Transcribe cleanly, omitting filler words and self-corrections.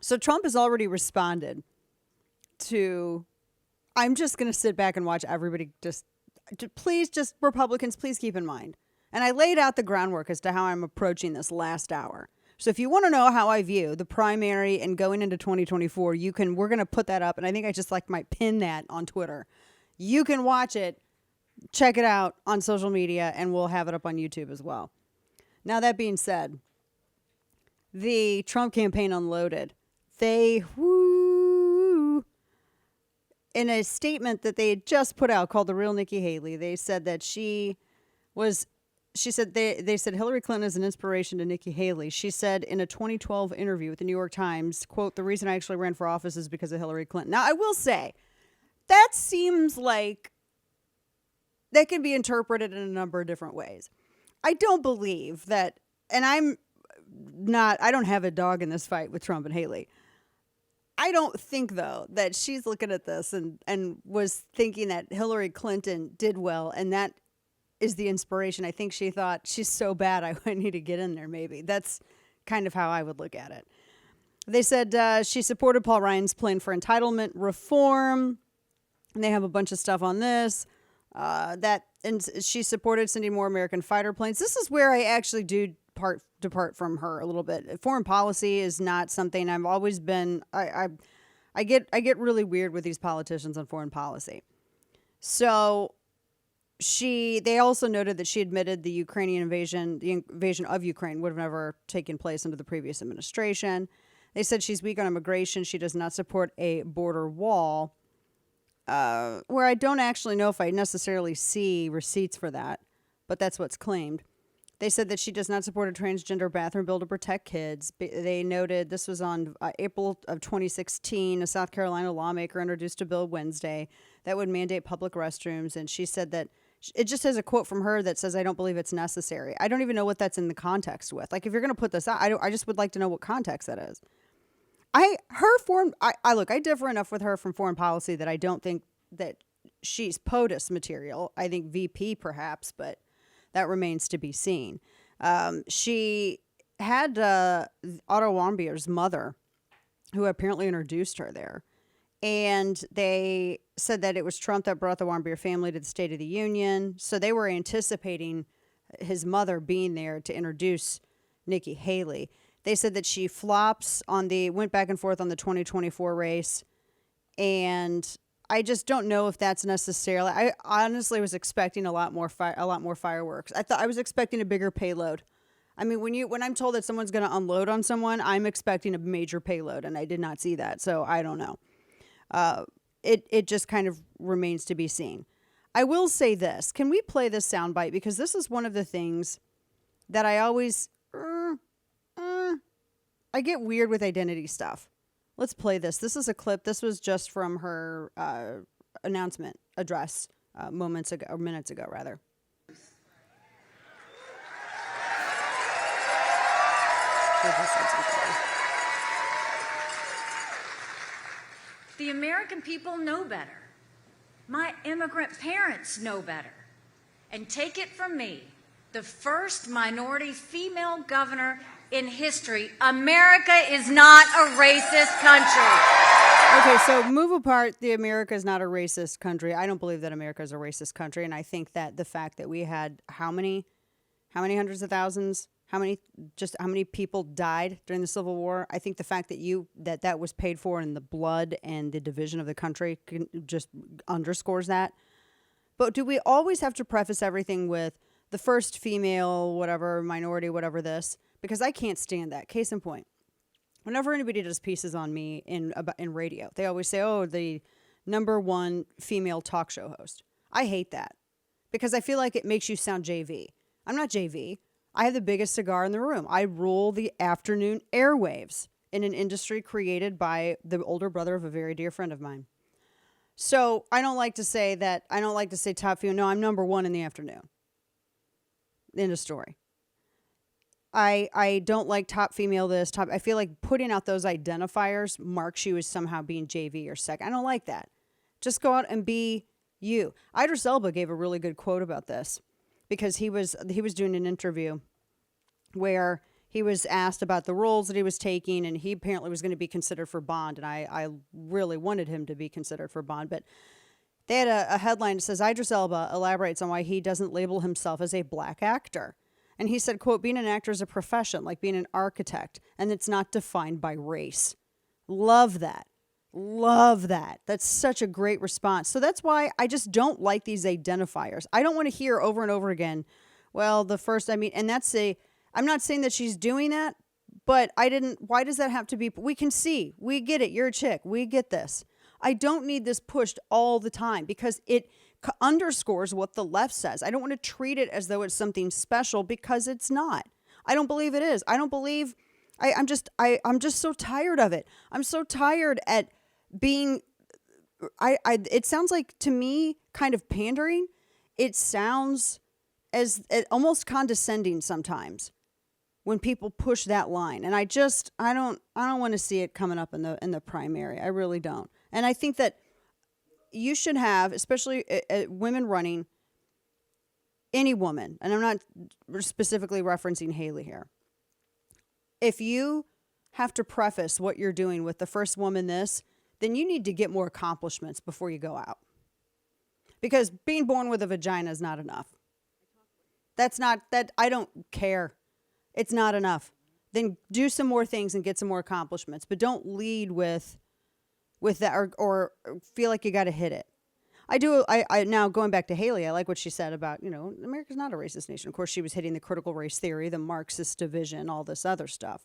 So Trump has already responded to, I'm just going to sit back and watch everybody please, just Republicans, please keep in mind. And I laid out the groundwork as to how I'm approaching this last hour. So if you want to know how I view the primary and going into 2024, we're going to put that up. And I think I just might pin that on Twitter. You can watch it, check it out on social media, and we'll have it up on YouTube as well. Now, that being said, the Trump campaign unloaded. They, in a statement that they had just put out called The Real Nikki Haley, they said that they said Hillary Clinton is an inspiration to Nikki Haley. She said in a 2012 interview with the New York Times, quote, "The reason I actually ran for office is because of Hillary Clinton." Now, I will say, that seems like that can be interpreted in a number of different ways. I don't believe that, and I don't have a dog in this fight with Trump and Haley. I don't think, though, that she's looking at this and was thinking that Hillary Clinton did well, and that is the inspiration. I think she thought, she's so bad, I need to get in there, maybe. That's kind of how I would look at it. They said she supported Paul Ryan's plan for entitlement reform, and they have a bunch of stuff on this. And she supported sending more American fighter planes. This is where I actually do depart from her a little bit. Foreign policy is not something I've always been. I get really weird with these politicians on foreign policy. So they also noted that she admitted the invasion of Ukraine would have never taken place under the previous administration. They said she's weak on immigration. She does not support a border wall. Where I don't actually know if I necessarily see receipts for that, but that's what's claimed. They said that she does not support a transgender bathroom bill to protect kids. They noted this was on April of 2016. A South Carolina lawmaker introduced a bill Wednesday that would mandate public restrooms, and she said that it just has a quote from her that says, "I don't believe it's necessary." I don't even know what that's in the context with. Like, if you're going to put this out, I just would like to know what context that is. I differ enough with her from foreign policy that I don't think that she's POTUS material. I think VP perhaps, but that remains to be seen. She had Otto Warmbier's mother, who apparently introduced her there. And they said that it was Trump that brought the Warmbier family to the State of the Union. So they were anticipating his mother being there to introduce Nikki Haley. They said that she flops went back and forth on the 2024 race. And I just don't know if that's necessarily. I honestly was expecting a lot more fireworks. I was expecting a bigger payload. I mean, when I'm told that someone's going to unload on someone, I'm expecting a major payload, and I did not see that. So I don't know. It just kind of remains to be seen. I will say this. Can we play this soundbite? Because this is one of the things that I always I get weird with identity stuff. Let's play this. This is a clip. This was just from her announcement address minutes ago, rather. The American people know better. My immigrant parents know better. And take it from me, the first minority female governor in history, America is not a racist country. Okay, so move apart. America is not a racist country. I don't believe that America is a racist country, and I think that the fact that we had how many hundreds of thousands, how many people died during the Civil War? I think the fact that that was paid for in the blood and the division of the country just underscores that. But do we always have to preface everything with the first female, whatever, minority, whatever this? Because I can't stand that. Case in point, whenever anybody does pieces on me in radio, they always say, "Oh, the number one female talk show host." I hate that because I feel like it makes you sound JV. I'm not JV. I have the biggest cigar in the room. I rule the afternoon airwaves in an industry created by the older brother of a very dear friend of mine. So I don't like to say that. I don't like to say top female. No, I'm number one in the afternoon. End of story. I don't like top female this, top. I feel like putting out those identifiers marks you as somehow being JV or sec. I don't like that. Just go out and be you. Idris Elba gave a really good quote about this because he was doing an interview where he was asked about the roles that he was taking, and he apparently was going to be considered for Bond, and I really wanted him to be considered for Bond, but they had a headline that says, Idris Elba elaborates on why he doesn't label himself as a black actor. And he said, quote, being an actor is a profession, like being an architect, and it's not defined by race. Love that. Love that. That's such a great response. So that's why I just don't like these identifiers. I don't want to hear over and over again, well, the first, I mean, and I'm not saying that she's doing that, but why does that have to be? We can see, we get it. You're a chick. We get this. I don't need this pushed all the time because it underscores what the left says. I don't want to treat it as though it's something special because it's not. I don't believe it is. I don't believe, I'm just so tired of it. I'm so tired at being, it sounds like to me kind of pandering. It sounds as almost condescending sometimes when people push that line. And I don't want to see it coming up in the primary. I really don't. And I think that you should have, especially women running, any woman, and I'm not specifically referencing Haley here. If you have to preface what you're doing with the first woman this, then you need to get more accomplishments before you go out. Because being born with a vagina is not enough. I don't care. It's not enough. Then do some more things and get some more accomplishments. But don't lead with that or feel like you got to hit it. I now going back to Haley, I like what she said about, America's not a racist nation. Of course, she was hitting the critical race theory, the Marxist division, all this other stuff.